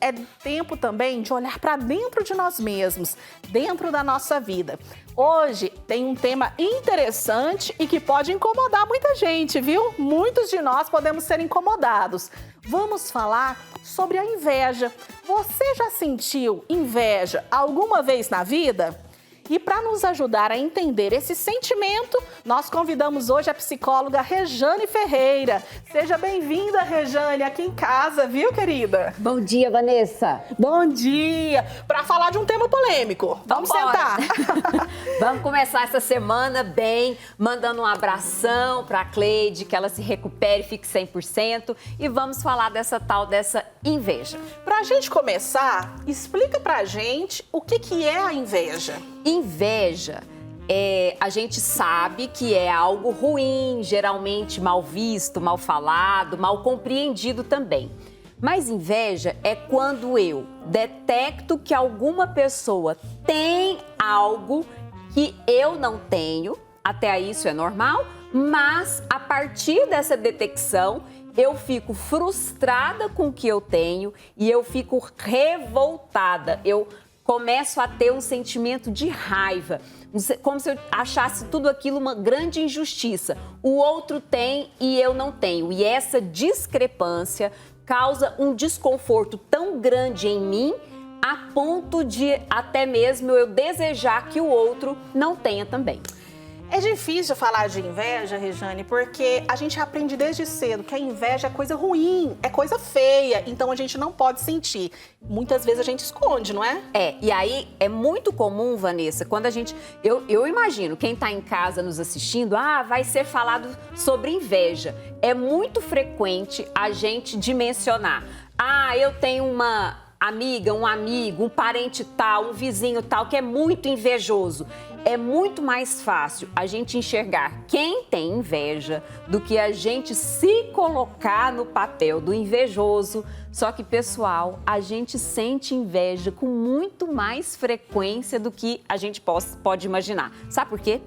é tempo também de olhar para dentro de nós mesmos, dentro da nossa vida. Hoje tem um tema interessante e que pode incomodar muita gente, viu? Muitos de nós podemos ser incomodados. Vamos falar sobre a inveja. Você já sentiu inveja alguma vez na vida? E para nos ajudar a entender esse sentimento, nós convidamos hoje a psicóloga Rejane Ferreira. Seja bem-vinda, Rejane, aqui em casa, viu, querida? Bom dia, Vanessa. Bom dia! Para falar de um tema polêmico. Vamos sentar. Vamos começar essa semana bem, mandando um abração para a Cleide, que ela se recupere, fique 100%. E vamos falar dessa inveja. Para a gente começar, explica para a gente o que é a inveja. Inveja, a gente sabe que é algo ruim, geralmente mal visto, mal falado, mal compreendido também. Mas inveja é quando eu detecto que alguma pessoa tem algo que eu não tenho, até aí isso é normal, mas a partir dessa detecção eu fico frustrada com o que eu tenho e eu fico revoltada, eu começo a ter um sentimento de raiva, como se eu achasse tudo aquilo uma grande injustiça. O outro tem e eu não tenho. E essa discrepância causa um desconforto tão grande em mim, a ponto de até mesmo eu desejar que o outro não tenha também. É difícil falar de inveja, Rejane, porque a gente aprende desde cedo que a inveja é coisa ruim, é coisa feia, então a gente não pode sentir. Muitas vezes a gente esconde, não é? E aí é muito comum, Vanessa, quando a gente... Eu imagino, quem está em casa nos assistindo, vai ser falado sobre inveja. É muito frequente a gente dimensionar. Eu tenho uma amiga, um amigo, um parente tal, um vizinho tal, que é muito invejoso. É muito mais fácil a gente enxergar quem tem inveja do que a gente se colocar no papel do invejoso. Só que, pessoal, a gente sente inveja com muito mais frequência do que a gente pode imaginar. Sabe por quê?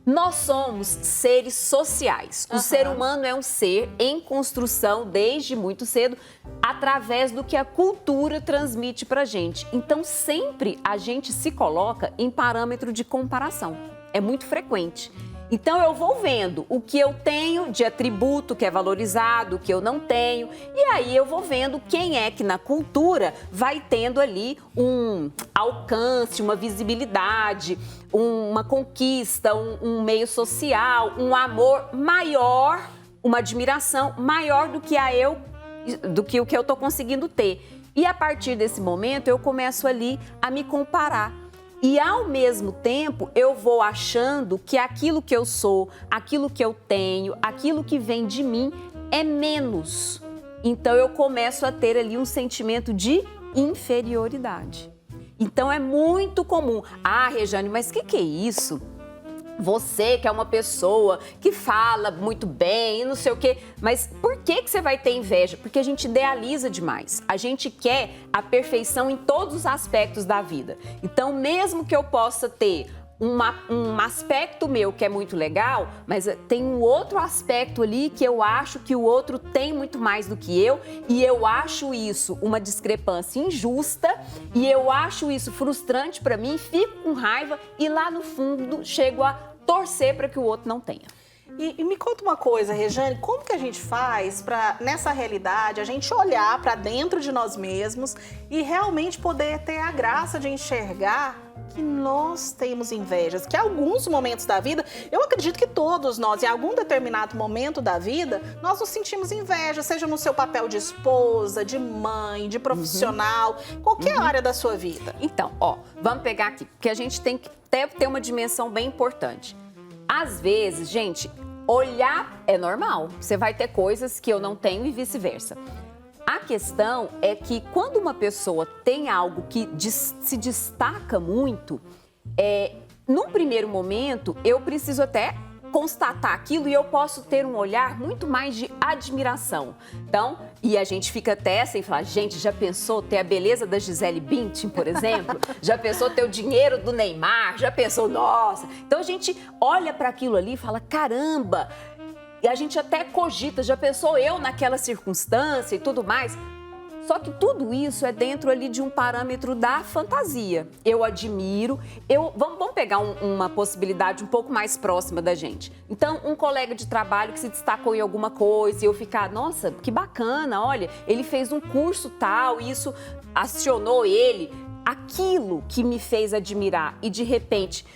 Nós somos seres sociais. O ser humano é um ser em construção desde muito cedo, através do que a cultura transmite pra gente. Então, sempre a gente se coloca em parâmetro de comparação. É muito frequente. Então, eu vou vendo o que eu tenho de atributo que é valorizado, o que eu não tenho. E aí, eu vou vendo quem é que na cultura vai tendo ali um alcance, uma visibilidade, uma conquista, um meio social, um amor maior, uma admiração maior do que o que eu estou conseguindo ter. E a partir desse momento, eu começo ali a me comparar. E, ao mesmo tempo, eu vou achando que aquilo que eu sou, aquilo que eu tenho, aquilo que vem de mim é menos. Então, eu começo a ter ali um sentimento de inferioridade. Então, é muito comum. Rejane, mas o que é isso? Você que é uma pessoa que fala muito bem e não sei o quê, mas por que você vai ter inveja? Porque a gente idealiza demais. A gente quer a perfeição em todos os aspectos da vida. Então, mesmo que eu possa ter um aspecto meu que é muito legal, mas tem um outro aspecto ali que eu acho que o outro tem muito mais do que eu, e eu acho isso uma discrepância injusta, e eu acho isso frustrante para mim, fico com raiva e lá no fundo chego a torcer para que o outro não tenha. E me conta uma coisa, Rejane, como que a gente faz para, nessa realidade, a gente olhar para dentro de nós mesmos e realmente poder ter a graça de enxergar que nós temos invejas, que em alguns momentos da vida, eu acredito que todos nós, em algum determinado momento da vida, nós nos sentimos inveja, seja no seu papel de esposa, de mãe, de profissional, qualquer área da sua vida. Então, vamos pegar aqui, porque a gente tem que ter uma dimensão bem importante. Às vezes, gente, olhar é normal. Você vai ter coisas que eu não tenho e vice-versa. A questão é que quando uma pessoa tem algo que se destaca muito, num primeiro momento, eu preciso até constatar aquilo e eu posso ter um olhar muito mais de admiração. Então, e a gente fica até sem falar, gente, já pensou ter a beleza da Gisele Bündchen, por exemplo? Já pensou ter o dinheiro do Neymar? Já pensou, nossa? Então, a gente olha para aquilo ali e fala, caramba! E a gente até cogita, já pensou eu naquela circunstância e tudo mais? Só que tudo isso é dentro ali de um parâmetro da fantasia. Eu admiro, vamos pegar uma possibilidade um pouco mais próxima da gente. Então, um colega de trabalho que se destacou em alguma coisa e eu ficar, nossa, que bacana, olha, ele fez um curso tal, e isso acionou ele. Aquilo que me fez admirar e de repente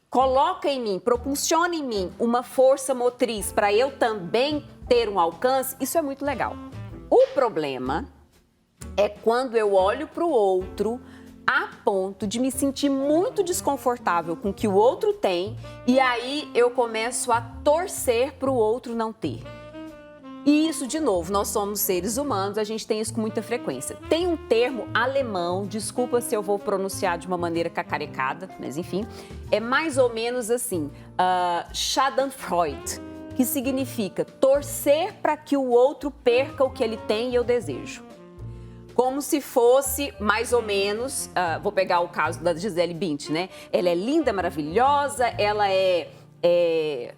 coloca em mim, propulsiona em mim uma força motriz para eu também ter um alcance, isso é muito legal. O problema é quando eu olho para o outro a ponto de me sentir muito desconfortável com o que o outro tem e aí eu começo a torcer para o outro não ter. E isso, de novo, nós somos seres humanos, a gente tem isso com muita frequência. Tem um termo alemão, desculpa se eu vou pronunciar de uma maneira cacarecada, mas enfim, é mais ou menos assim, Schadenfreude, que significa torcer para que o outro perca o que ele tem e eu desejo. Como se fosse, mais ou menos, vou pegar o caso da Gisele Bündchen, né? Ela é linda, maravilhosa, ela é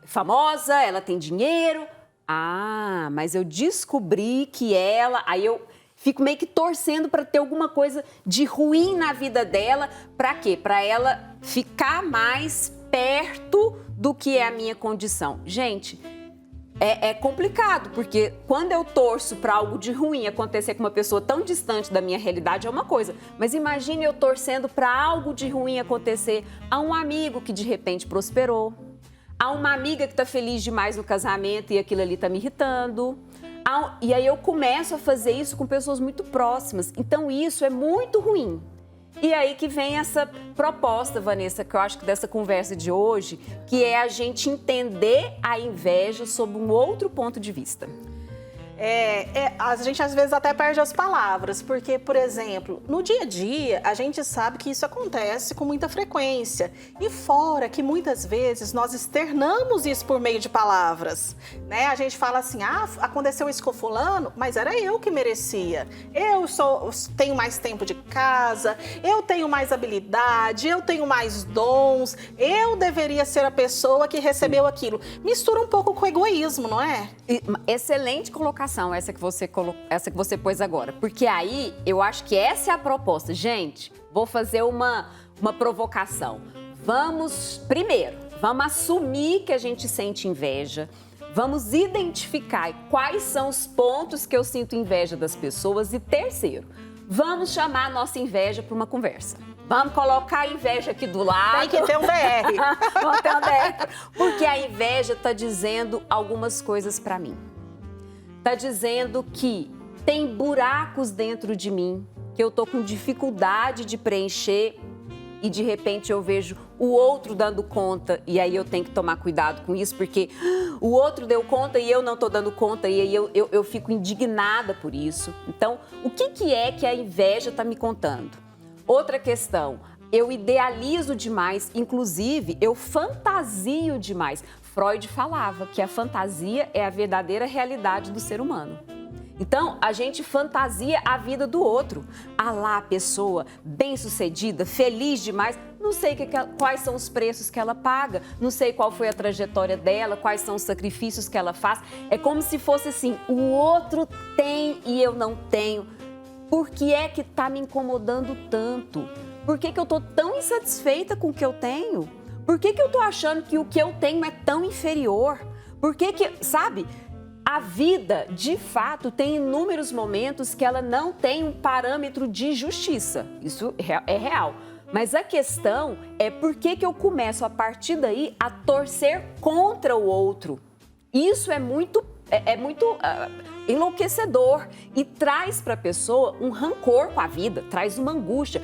famosa, ela tem dinheiro. Ah, mas eu descobri que ela... Aí eu fico meio que torcendo para ter alguma coisa de ruim na vida dela. Para quê? Para ela ficar mais perto do que é a minha condição. Gente, é complicado, porque quando eu torço para algo de ruim acontecer com uma pessoa tão distante da minha realidade é uma coisa. Mas imagine eu torcendo para algo de ruim acontecer a um amigo que de repente prosperou. Há uma amiga que está feliz demais no casamento e aquilo ali está me irritando. E aí eu começo a fazer isso com pessoas muito próximas. Então isso é muito ruim. E aí que vem essa proposta, Vanessa, que eu acho que dessa conversa de hoje, que é a gente entender a inveja sob um outro ponto de vista. A gente às vezes até perde as palavras, porque, por exemplo, no dia a dia, a gente sabe que isso acontece com muita frequência. E fora que muitas vezes nós externamos isso por meio de palavras, né? A gente fala assim, aconteceu isso com fulano, mas era eu que merecia. Eu tenho mais tempo de casa, eu tenho mais habilidade, eu tenho mais dons, eu deveria ser a pessoa que recebeu aquilo. Mistura um pouco com o egoísmo, não é? Excelente colocação essa que você pôs agora, porque aí eu acho que essa é a proposta. Gente, vou fazer uma provocação. Vamos assumir que a gente sente inveja, vamos identificar quais são os pontos que eu sinto inveja das pessoas e terceiro, vamos chamar a nossa inveja para uma conversa. Vamos colocar a inveja aqui do lado. Tem que ter um DR. Vamos ter um DR. Porque a inveja está dizendo algumas coisas para mim. Está dizendo que tem buracos dentro de mim, que eu tô com dificuldade de preencher e de repente eu vejo o outro dando conta e aí eu tenho que tomar cuidado com isso, porque o outro deu conta e eu não tô dando conta e aí eu fico indignada por isso. Então, o que é que a inveja está me contando? Outra questão, eu idealizo demais, inclusive eu fantasio demais. Freud falava que a fantasia é a verdadeira realidade do ser humano. Então, a gente fantasia a vida do outro. Lá, a pessoa bem-sucedida, feliz demais, não sei quais são os preços que ela paga, não sei qual foi a trajetória dela, quais são os sacrifícios que ela faz. É como se fosse assim, o outro tem e eu não tenho. Por que é que está me incomodando tanto? Por que eu estou tão insatisfeita com o que eu tenho? Por que eu tô achando que o que eu tenho é tão inferior? Por que, sabe, a vida, de fato, tem inúmeros momentos que ela não tem um parâmetro de justiça. Isso é real. Mas a questão é por que eu começo, a partir daí, a torcer contra o outro. Isso é muito enlouquecedor e traz para a pessoa um rancor com a vida, traz uma angústia.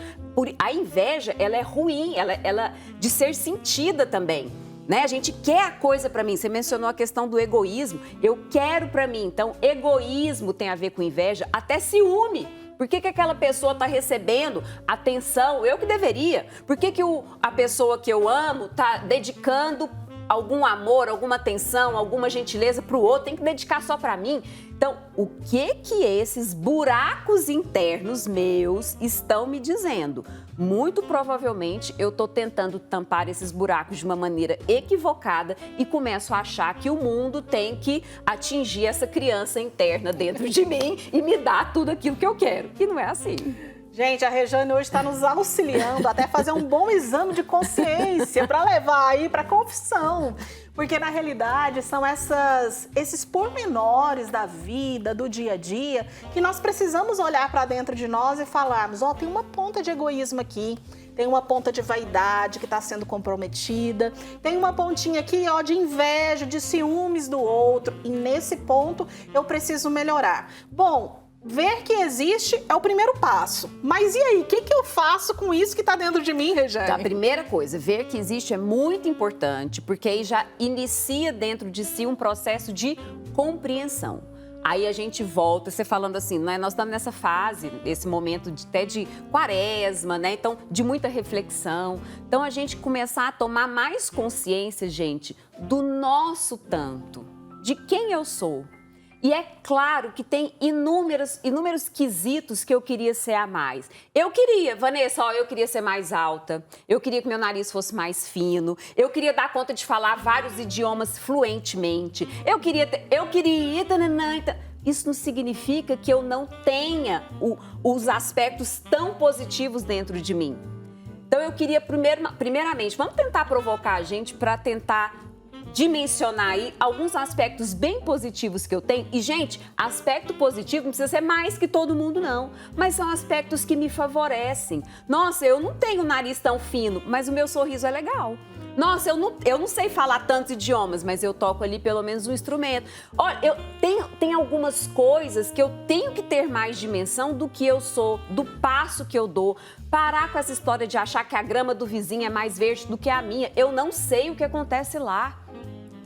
A inveja, ela é ruim, ela de ser sentida também, né? A gente quer a coisa para mim. Você mencionou a questão do egoísmo. Eu quero para mim. Então, egoísmo tem a ver com inveja, até ciúme. Por que aquela pessoa está recebendo atenção? Eu que deveria. Por que a pessoa que eu amo está dedicando algum amor, alguma atenção, alguma gentileza para o outro, tem que dedicar só para mim. Então, o que esses buracos internos meus estão me dizendo? Muito provavelmente eu estou tentando tampar esses buracos de uma maneira equivocada e começo a achar que o mundo tem que atingir essa criança interna dentro de mim e me dar tudo aquilo que eu quero. E não é assim. Gente, a Rejane hoje está nos auxiliando até fazer um bom exame de consciência para levar aí para confissão. Porque, na realidade, são esses pormenores da vida, do dia a dia, que nós precisamos olhar para dentro de nós e falarmos, tem uma ponta de egoísmo aqui, tem uma ponta de vaidade que está sendo comprometida, tem uma pontinha aqui, de inveja, de ciúmes do outro, e nesse ponto eu preciso melhorar. Bom, ver que existe é o primeiro passo. Mas e aí, o que eu faço com isso que está dentro de mim, Rejane? Então, a primeira coisa, ver que existe é muito importante, porque aí já inicia dentro de si um processo de compreensão. Aí a gente volta, você falando assim, né? Nós estamos nessa fase, esse momento até de quaresma, né? Então, de muita reflexão. Então, a gente começar a tomar mais consciência, gente, do nosso tanto, de quem eu sou. E é claro que tem inúmeros quesitos que eu queria ser a mais. Eu queria, Vanessa, eu queria ser mais alta, eu queria que meu nariz fosse mais fino, eu queria dar conta de falar vários idiomas fluentemente, eu queria... Isso não significa que eu não tenha os aspectos tão positivos dentro de mim. Então eu queria, primeiramente, vamos tentar provocar a gente para tentar dimensionar aí alguns aspectos bem positivos que eu tenho. E, gente, aspecto positivo não precisa ser mais que todo mundo, não. Mas são aspectos que me favorecem. Nossa, eu não tenho um nariz tão fino, mas o meu sorriso é legal. Nossa, eu não sei falar tantos idiomas, mas eu toco ali pelo menos um instrumento. Olha, eu tenho algumas coisas que eu tenho que ter mais dimensão do que eu sou, do passo que eu dou. Parar com essa história de achar que a grama do vizinho é mais verde do que a minha. Eu não sei o que acontece lá.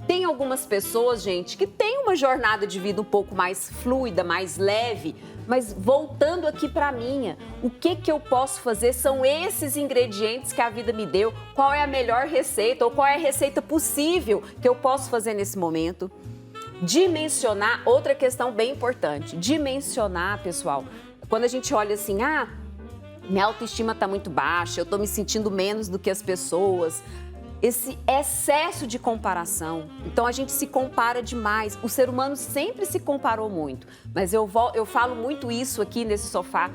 Tem algumas pessoas, gente, que têm uma jornada de vida um pouco mais fluida, mais leve, mas voltando aqui para a minha, o que eu posso fazer? São esses ingredientes que a vida me deu. Qual é a melhor receita ou qual é a receita possível que eu posso fazer nesse momento? Dimensionar, outra questão bem importante, dimensionar, pessoal. Quando a gente olha assim, minha autoestima está muito baixa, eu estou me sentindo menos do que as pessoas. Esse excesso de comparação. Então, a gente se compara demais. O ser humano sempre se comparou muito. Mas eu falo muito isso aqui nesse sofá.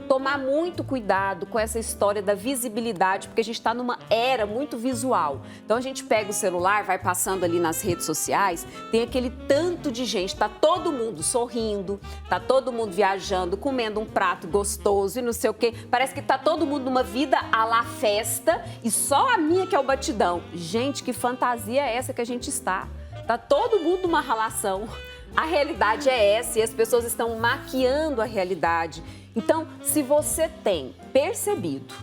Tomar muito cuidado com essa história da visibilidade, porque a gente está numa era muito visual. Então, a gente pega o celular, vai passando ali nas redes sociais, tem aquele tanto de gente, tá todo mundo sorrindo, tá todo mundo viajando, comendo um prato gostoso e não sei o quê. Parece que tá todo mundo numa vida à la festa e só a minha que é o batidão. Gente, que fantasia é essa que a gente está? Tá todo mundo numa relação. A realidade é essa e as pessoas estão maquiando a realidade. Então, se você tem percebido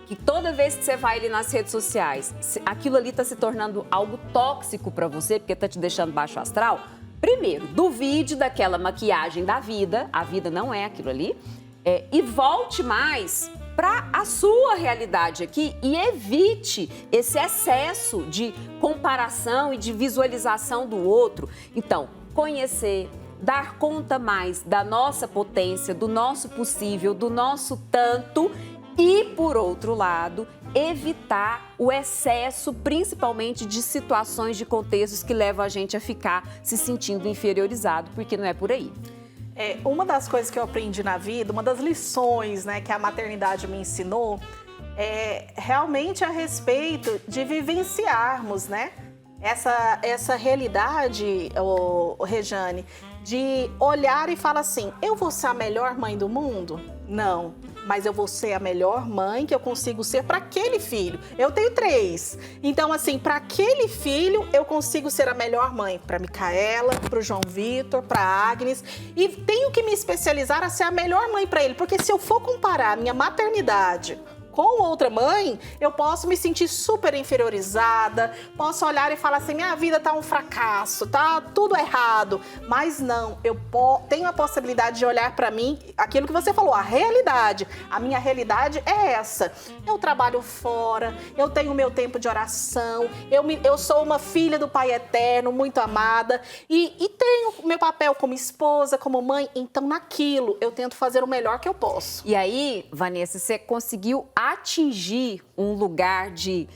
que toda vez que você vai ali nas redes sociais, aquilo ali está se tornando algo tóxico para você, porque está te deixando baixo astral, primeiro, duvide daquela maquiagem da vida, a vida não é aquilo ali, e volte mais para a sua realidade aqui e evite esse excesso de comparação e de visualização do outro. Então, conhecer, dar conta mais da nossa potência, do nosso possível, do nosso tanto e, por outro lado, evitar o excesso, principalmente de situações, de contextos que levam a gente a ficar se sentindo inferiorizado, porque não é por aí. Uma das coisas que eu aprendi na vida, uma das lições, né, que a maternidade me ensinou, é realmente a respeito de vivenciarmos, né, essa realidade, Rejane, de olhar e falar assim, eu vou ser a melhor mãe do mundo? Não, mas eu vou ser a melhor mãe que eu consigo ser para aquele filho. Eu tenho 3. Então, assim, para aquele filho, eu consigo ser a melhor mãe. Para Micaela, para o João Vitor, para Agnes. E tenho que me especializar a ser a melhor mãe para ele. Porque se eu for comparar a minha maternidade com outra mãe, eu posso me sentir super inferiorizada, posso olhar e falar assim, minha vida tá um fracasso, tá tudo errado. Mas não, eu tenho a possibilidade de olhar para mim, aquilo que você falou, a realidade. A minha realidade é essa. Eu trabalho fora, eu tenho meu tempo de oração, eu sou uma filha do Pai Eterno, muito amada, e tenho meu papel como esposa, como mãe, então naquilo eu tento fazer o melhor que eu posso. E aí, Vanessa, você conseguiu atingir um lugar de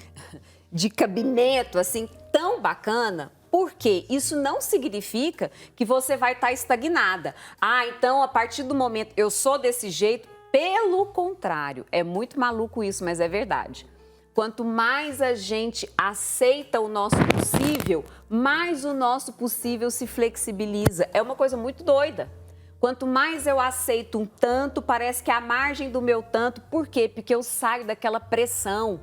cabimento, assim, tão bacana, porque isso não significa que você vai estar estagnada. Ah, então, a partir do momento eu sou desse jeito, pelo contrário, é muito maluco isso, mas é verdade. Quanto mais a gente aceita o nosso possível, mais o nosso possível se flexibiliza. É uma coisa muito doida. Quanto mais eu aceito um tanto, parece que é a margem do meu tanto. Por quê? Porque eu saio daquela pressão.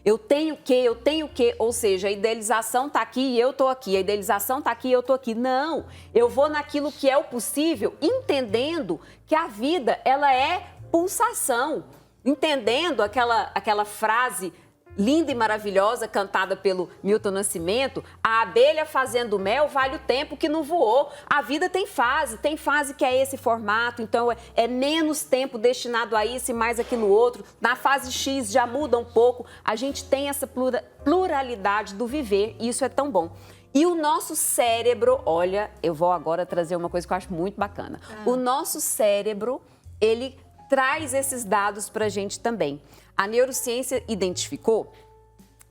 Eu tenho que, ou seja, a idealização tá aqui e eu tô aqui, a idealização tá aqui e eu tô aqui. Não, eu vou naquilo que é o possível, entendendo que a vida, ela é pulsação. Entendendo aquela frase linda e maravilhosa, cantada pelo Milton Nascimento, a abelha fazendo mel vale o tempo que não voou. A vida tem fase que é esse formato, então é menos tempo destinado a isso e mais aquilo outro. Na fase X já muda um pouco, a gente tem essa pluralidade do viver e isso é tão bom. E o nosso cérebro, olha, eu vou agora trazer uma coisa que eu acho muito bacana. O nosso cérebro, ele traz esses dados pra gente também. A neurociência identificou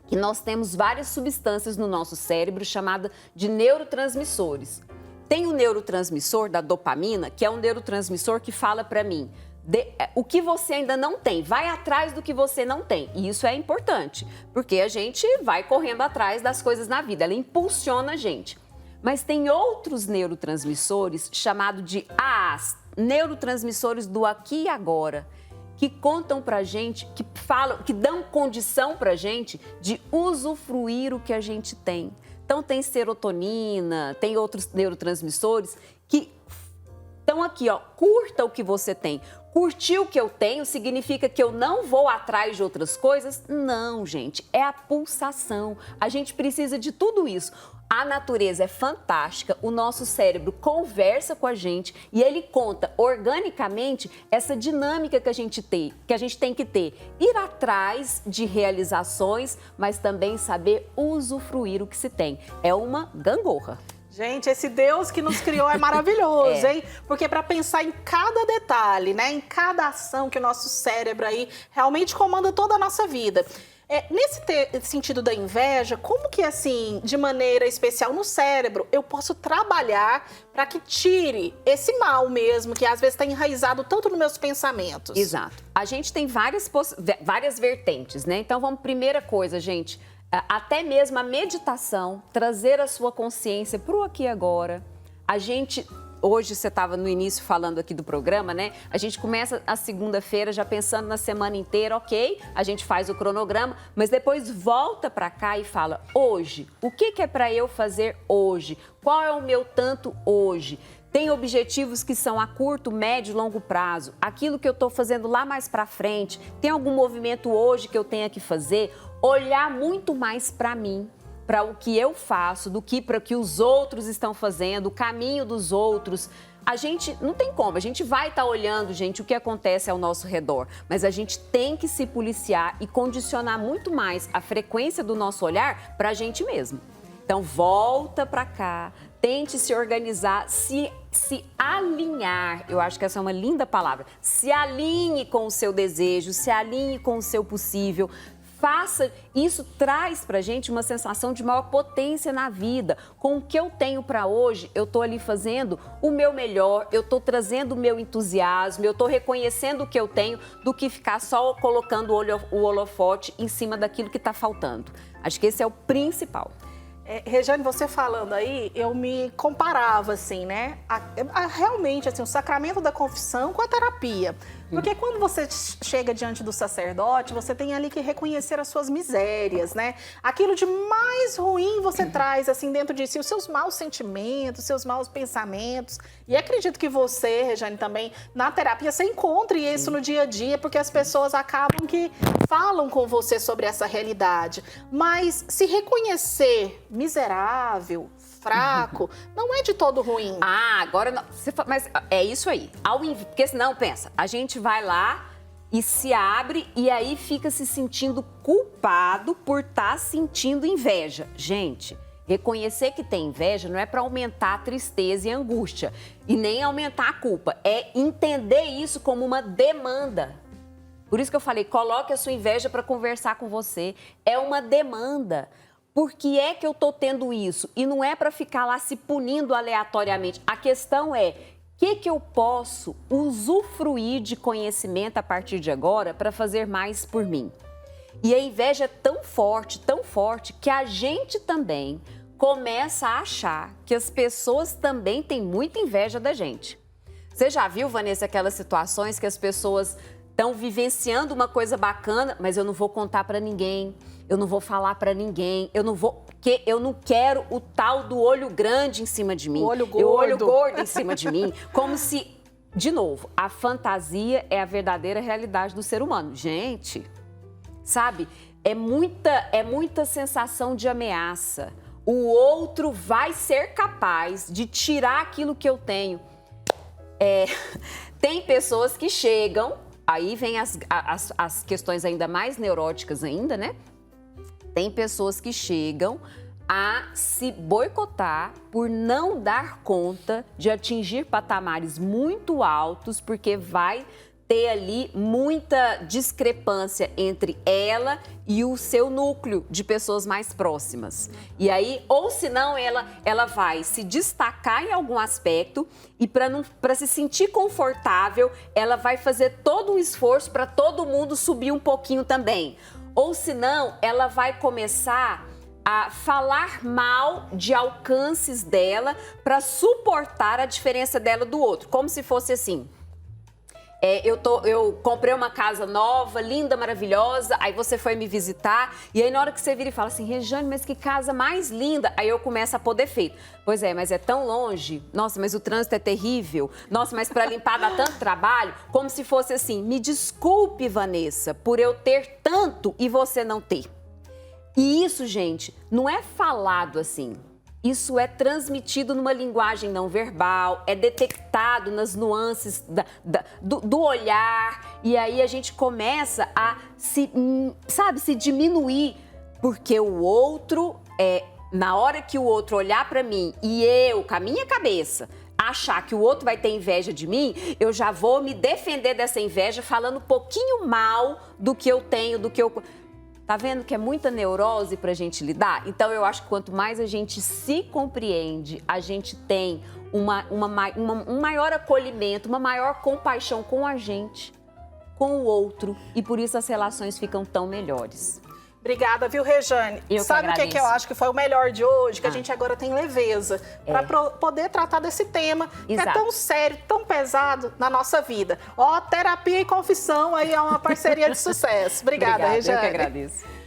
que nós temos várias substâncias no nosso cérebro chamadas de neurotransmissores. Tem o neurotransmissor da dopamina, que é um neurotransmissor que fala para mim o que você ainda não tem, vai atrás do que você não tem. E isso é importante, porque a gente vai correndo atrás das coisas na vida, ela impulsiona a gente. Mas tem outros neurotransmissores chamados de AAs, neurotransmissores do aqui e agora, que contam pra gente, que falam, que dão condição pra gente de usufruir o que a gente tem. Então tem serotonina, tem outros neurotransmissores que estão aqui, ó, curta o que você tem. Curtir o que eu tenho significa que eu não vou atrás de outras coisas? Não, gente, é a pulsação. A gente precisa de tudo isso. A natureza é fantástica, o nosso cérebro conversa com a gente e ele conta organicamente essa dinâmica que a gente tem que ter. Ir atrás de realizações, mas também saber usufruir o que se tem. É uma gangorra. Gente, esse Deus que nos criou é maravilhoso, hein? Porque para pensar em cada detalhe, né, em cada ação que o nosso cérebro aí realmente comanda toda a nossa vida. Nesse sentido da inveja, como que, assim, de maneira especial no cérebro, eu posso trabalhar para que tire esse mal mesmo, que às vezes está enraizado tanto nos meus pensamentos? Exato. A gente tem várias vertentes, né? Então, vamos, primeira coisa, gente, até mesmo a meditação, trazer a sua consciência para o aqui e agora. A gente... Hoje você estava no início falando aqui do programa, né? A gente começa a segunda-feira já pensando na semana inteira, ok? A gente faz o cronograma, mas depois volta para cá e fala, hoje, o que é para eu fazer hoje? Qual é o meu tanto hoje? Tem objetivos que são a curto, médio e longo prazo. Aquilo que eu estou fazendo lá mais para frente. Tem algum movimento hoje que eu tenha que fazer? Olhar muito mais para mim, para o que eu faço, do que para o que os outros estão fazendo, o caminho dos outros. A gente não tem como, a gente vai estar olhando, gente, o que acontece ao nosso redor, mas a gente tem que se policiar e condicionar muito mais a frequência do nosso olhar para a gente mesmo. Então, volta para cá, tente se organizar, se alinhar, eu acho que essa é uma linda palavra, se alinhe com o seu desejo, se alinhe com o seu possível. Faça, isso traz pra gente uma sensação de maior potência na vida. Com o que eu tenho para hoje, eu tô ali fazendo o meu melhor, eu tô trazendo o meu entusiasmo, eu tô reconhecendo o que eu tenho, do que ficar só colocando o holofote em cima daquilo que tá faltando. Acho que esse é o principal. Regiane, você falando aí, eu me comparava, assim, né? Realmente, assim, o sacramento da confissão com a terapia. Porque quando você chega diante do sacerdote, você tem ali que reconhecer as suas misérias, né? Aquilo de mais ruim você traz, assim, dentro de si, os seus maus sentimentos, os seus maus pensamentos. E acredito que você, Rejane, também, na terapia, você encontre isso no dia a dia, porque as pessoas acabam que falam com você sobre essa realidade. Mas se reconhecer miserável, fraco, não é de todo ruim. Agora não. Mas é isso aí. Porque senão, pensa, a gente vai lá e se abre e aí fica se sentindo culpado por estar sentindo inveja. Gente, reconhecer que tem inveja não é para aumentar a tristeza e a angústia e nem aumentar a culpa. É entender isso como uma demanda. Por isso que eu falei, coloque a sua inveja para conversar com você. É uma demanda. Por que é que eu estou tendo isso? E não é para ficar lá se punindo aleatoriamente. A questão é, o que eu posso usufruir de conhecimento a partir de agora para fazer mais por mim? E a inveja é tão forte, que a gente também começa a achar que as pessoas também têm muita inveja da gente. Você já viu, Vanessa, aquelas situações que as pessoas estão vivenciando uma coisa bacana, mas eu não vou contar para ninguém, eu não vou falar para ninguém, porque eu não quero o tal do olho grande em cima de mim, o olho gordo. O olho gordo em cima de mim, como se, de novo, a fantasia é a verdadeira realidade do ser humano. Gente, sabe, é muita sensação de ameaça. O outro vai ser capaz de tirar aquilo que eu tenho. Tem pessoas que chegam, aí vem as questões ainda mais neuróticas ainda, né? Tem pessoas que chegam a se boicotar por não dar conta de atingir patamares muito altos, porque vai ter ali muita discrepância entre ela e o seu núcleo de pessoas mais próximas. E aí, ou senão ela vai se destacar em algum aspecto e para se sentir confortável, ela vai fazer todo um esforço para todo mundo subir um pouquinho também. Ou senão, ela vai começar a falar mal de alcances dela para suportar a diferença dela do outro, como se fosse assim. Eu comprei uma casa nova, linda, maravilhosa, aí você foi me visitar, e aí na hora que você vira e fala assim, Rejane, mas que casa mais linda, aí eu começo a pôr defeito. Pois é, mas é tão longe, nossa, mas o trânsito é terrível, nossa, mas para limpar dá tanto trabalho, como se fosse assim, me desculpe, Vanessa, por eu ter tanto e você não ter. E isso, gente, não é falado assim. Isso é transmitido numa linguagem não verbal, é detectado nas nuances do olhar, e aí a gente começa a se diminuir, porque o outro, na hora que o outro olhar para mim e eu, com a minha cabeça, achar que o outro vai ter inveja de mim, eu já vou me defender dessa inveja falando um pouquinho mal do que eu tenho, do que eu... Tá vendo que é muita neurose pra gente lidar? Então, eu acho que quanto mais a gente se compreende, a gente tem um maior acolhimento, uma maior compaixão com a gente, com o outro, e por isso as relações ficam tão melhores. Obrigada, viu, Rejane? Sabe o que eu acho que foi o melhor de hoje? Que a gente agora tem leveza para poder tratar desse tema que é tão sério, tão pesado na nossa vida. Ó, terapia e confissão aí é uma parceria de sucesso. Obrigada, Rejane. Eu que agradeço.